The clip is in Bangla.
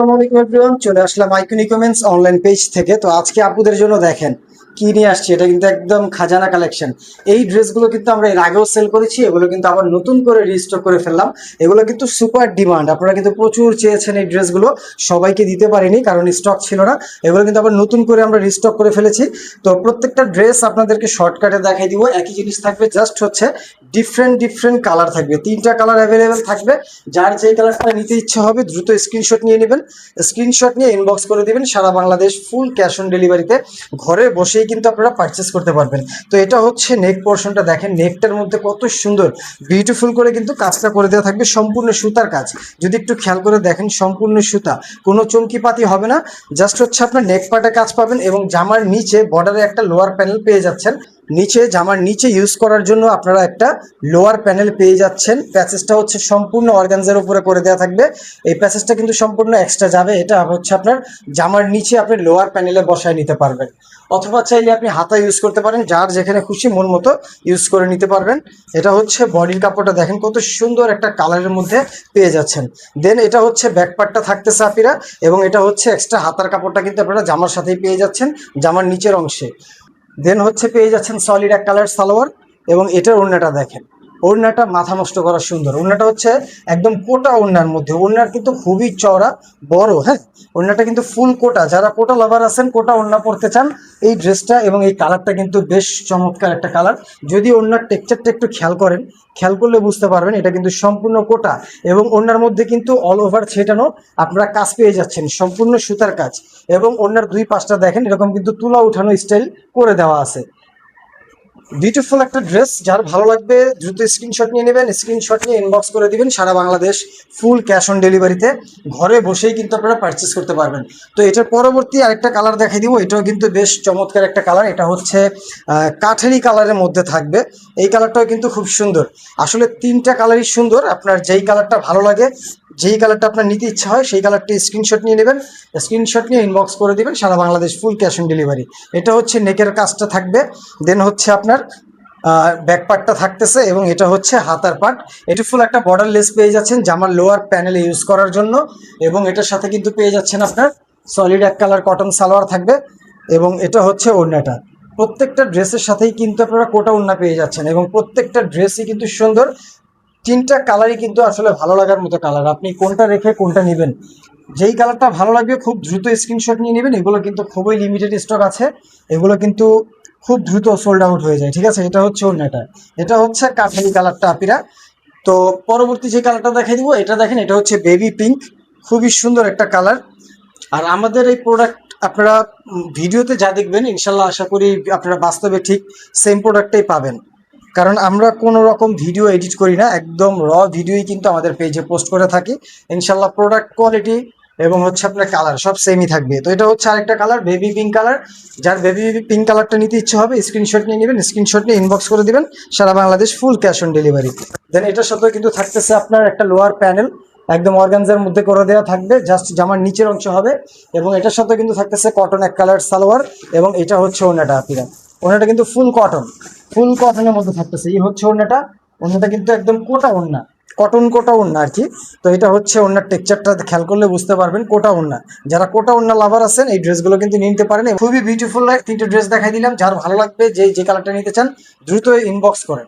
আসসালামু আলাইকুম এভরিওয়ান, চলে আসলাম আইকনিক ওমেন্স অনলাইন পেজ থেকে। তো আজকে আপুদের জন্য দেখেন কি নিয়ে আসছি। এটা কিন্তু একদম খাজানা কালেকশন। এই ড্রেসগুলো কিন্তু আমরা এর আগেও সেল করেছি, এগুলো কিন্তু আবার নতুন করে রিস্টক করে ফেললাম। এগুলো কিন্তু সুপার ডিমান্ড, আপনারা কিন্তু প্রচুর চেয়েছেন এই ড্রেসগুলো, সবাইকে দিতে পারিনি কারণ স্টক ছিল না। এগুলো কিন্তু আবার নতুন করে আমরা রিস্টক করে ফেলেছি। তো প্রত্যেকটা ড্রেস আপনাদেরকে শর্টকাটে দেখাই দিব। একই জিনিস থাকবে, জাস্ট হচ্ছে ডিফারেন্ট ডিফারেন্ট কালার থাকবে, 3টা কালার অ্যাভেলেবেল থাকবে। যার যেই কালারটা নিতে ইচ্ছা হবে দ্রুত স্ক্রিনশট নিয়ে নেবেন, স্ক্রিনশট নিয়ে ইনবক্স করে দিবেন। সারা বাংলাদেশ ফুল ক্যাশ অন ডেলিভারিতে ঘরে বসেই কিন্তু আপনারা পারচেস করতে পারবেন। তো এটা হচ্ছে নেক পোর্শনটা, দেখেন নেকটার মধ্যে কত সুন্দর বিউটিফুল করে কিন্তু কাজটা করে দেওয়া থাকবে, সম্পূর্ণ সুতার কাজ। যদি একটু খেয়াল করে দেখেন, সম্পূর্ণ সুতা, কোনো চমকিপাতি হবে না। জাস্ট হচ্ছে আপনার নেক পার্টে কাজ পাবেন এবং জামার নিচে বর্ডারে একটা লোয়ার প্যানেল পেয়ে যাচ্ছেন। নিচে জামার নিচে ইউজ করার জন্য আপনারা একটা লোয়ার প্যানেল পেয়ে যাচ্ছেন। প্যাচেসটা হচ্ছে সম্পূর্ণ অর্গানজার উপরে করে দেওয়া থাকবে। এই প্যাচেসটা কিন্তু সম্পূর্ণ এক্সট্রা যাবে, এটা হচ্ছে আপনার জামার নিচে আপনি লোয়ার প্যানেলে বসায় নিতে পারবেন, অথবা চাইলে আপনি হাতা ইউজ করতে পারেন, যার যেখানে খুশি মন মতো ইউজ করে নিতে পারবেন। এটা হচ্ছে বডির কাপড়টা, দেখেন কত সুন্দর একটা কালারের মধ্যে পেয়ে যাচ্ছেন। দেন এটা হচ্ছে ব্যাক পার্টটা থাকতেছে আপিরা, এবং এটা হচ্ছে এক্সট্রা হাতার কাপড়টা কিন্তু আপনারা জামার সাথেই পেয়ে যাচ্ছেন, জামার নিচের অংশে। দেন হচ্ছে পেয়ে যাচ্ছেন সলিড এক কালার সালোয়ার, এবং এটার ওড়নাটা দেখেন, ওড়নাটা মাথা নষ্ট করা সুন্দর। ওড়নাটা হচ্ছে একদম কোটা ওড়নার মধ্যে, ওড়নার কিন্তু খুবই চওড়া বড়, হ্যাঁ ওড়নাটা কিন্তু ফুল কোটা। যারা কোটা লাভার আছেন, কোটা ওড়না পরতে চান, এই ড্রেসটা এবং এই কালারটা কিন্তু বেশ চমৎকার একটা কালার। যদি ওড়নার টেক্সচারটা একটু খেয়াল করেন, খেয়াল করলে বুঝতে পারবেন এটা কিন্তু সম্পূর্ণ কোটা, এবং ওড়নার মধ্যে কিন্তু অল ওভার ছেটানো আপনারা কাজ পেয়ে যাচ্ছেন, সম্পূর্ণ সুতার কাজ। এবং ওড়নার দুই পাশটা দেখেন এরকম কিন্তু তুলা উঠানো স্টাইল করে দেওয়া আছে। বিউটিফুল একটা ড্রেস, যার ভালো লাগবে দ্রুত স্ক্রিনশট নিয়ে নেবেন, স্ক্রিনশট নিয়ে ইনবক্স করে দিবেন। সারা বাংলাদেশ ফুল ক্যাশ অন ডেলিভারিতে ঘরে বসেই কিন্তু আপনারা পারচেস করতে পারবেন। তো এটার পরবর্তী আরেকটা কালার দেখাই দিব, এটাও কিন্তু বেশ চমৎকার একটা কালার। এটা হচ্ছে কাঠেরি কালারের মধ্যে থাকবে। এই কালারটাও কিন্তু খুব সুন্দর। আসলে 3টা কালারই সুন্দর, আপনার যেই কালারটা ভালো লাগে, যেই কালারটা আপনার নিতে ইচ্ছা হয় সেই কালারটি স্ক্রিনশট নিয়ে নেবেন, স্ক্রিনশট নিয়ে ইনবক্স করে দিবেন। সারা Bangladesh full cash on delivery. এটা হচ্ছে নেকের কাজটা থাকবে, দেন হচ্ছে আপনার ব্যাক পার্টটা থাকতেছে, এবং এটা হচ্ছে হাতার পার্ট। এটা ফুল একটা বর্ডার লেস পেয়ে যাচ্ছেন জামার লোয়ার প্যানেলে ইউজ করার জন্য, এবং এটার সাথে কিন্তু পেয়ে যাচ্ছেন আপনার সলিড এক কালার কটন সালোয়ার থাকবে, এবং এটা হচ্ছে ওড়নাটা। প্রত্যেকটা ড্রেসের সাথেই কিন্তু আপনারা কোটা ওড়না পেয়ে যাচ্ছেন, এবং প্রত্যেকটা ড্রেসই কিন্তু সুন্দর। 3টা কালারই কিন্তু আসলে ভালো লাগার মতো কালার, আপনি কোনটা রেখে কোনটা নেবেন। যেই কালারটা ভালো লাগবে খুব দ্রুত স্ক্রিনশট নিয়ে নেবেন। এগুলো কিন্তু খুবই লিমিটেড স্টক আছে, এগুলো কিন্তু খুব দ্রুত সোল্ড আউট হয়ে যায়, ঠিক আছে। এটা হচ্ছে ওড়নাটা, এটা হচ্ছে কাঠালি কালারটা আপিরা। তো পরবর্তী যে কালারটা দেখাই দিব, এটা দেখেন, এটা হচ্ছে বেবি পিঙ্ক, খুবই সুন্দর একটা কালার। আর আমাদের এই প্রোডাক্ট আপনারা ভিডিওতে যা দেখবেন, ইনশাল্লাহ আশা করি আপনারা বাস্তবে ঠিক সেম প্রোডাক্টটাই পাবেন, কারণ আমরা কোনো রকম ভিডিও এডিট করি না, একদম র ভিডিওই কিন্তু আমাদের পেজে পোস্ট করে থাকি। ইনশাল্লাহ প্রোডাক্ট কোয়ালিটি এবং হচ্ছে আপনার কালার সব সেমই থাকবে। তো এটা হচ্ছে আরেকটা কালার, বেবি পিঙ্ক কালার। যার বেবি পিঙ্ক কালারটা নিতে ইচ্ছে হবে স্ক্রিনশট নিয়ে নেবেন, স্ক্রিনশট নিয়ে ইনবক্স করে দিবেন। সারা Bangladesh full cash on delivery. Then এটার সাথে কিন্তু থাকতেছে আপনার একটা লোয়ার প্যানেল, একদম অর্গানজার মধ্যে করে দেওয়া থাকবে, জাস্ট জামার নিচের অংশ হবে। এবং এটার সাথে কিন্তু থাকতেছে কটন এক কালার সালোয়ার, এবং এটা হচ্ছে ওড়নাটা আপিরা। ওড়নাটা কিন্তু ফুল কটন, ফুল কটনের মধ্যে থাকতেছে। এই হচ্ছে ওড়নাটা, ওড়নাটা কিন্তু একদম কোটা ওড়না, কটন কোটা ওড়না আর কি। তো এটা হচ্ছে ওড়নার টেক্সচারটা খেয়াল করলে বুঝতে পারবেন কোটা ওড়না। যারা কোটা ওড়না লাভার আছেন এই ড্রেসগুলো কিন্তু নিতে পারেন। খুবই বিউটিফুল 3টে ড্রেস দেখাই দিলাম, যার ভালো লাগবে, যে কালারটা নিতে চান দ্রুত ইনবক্স করেন।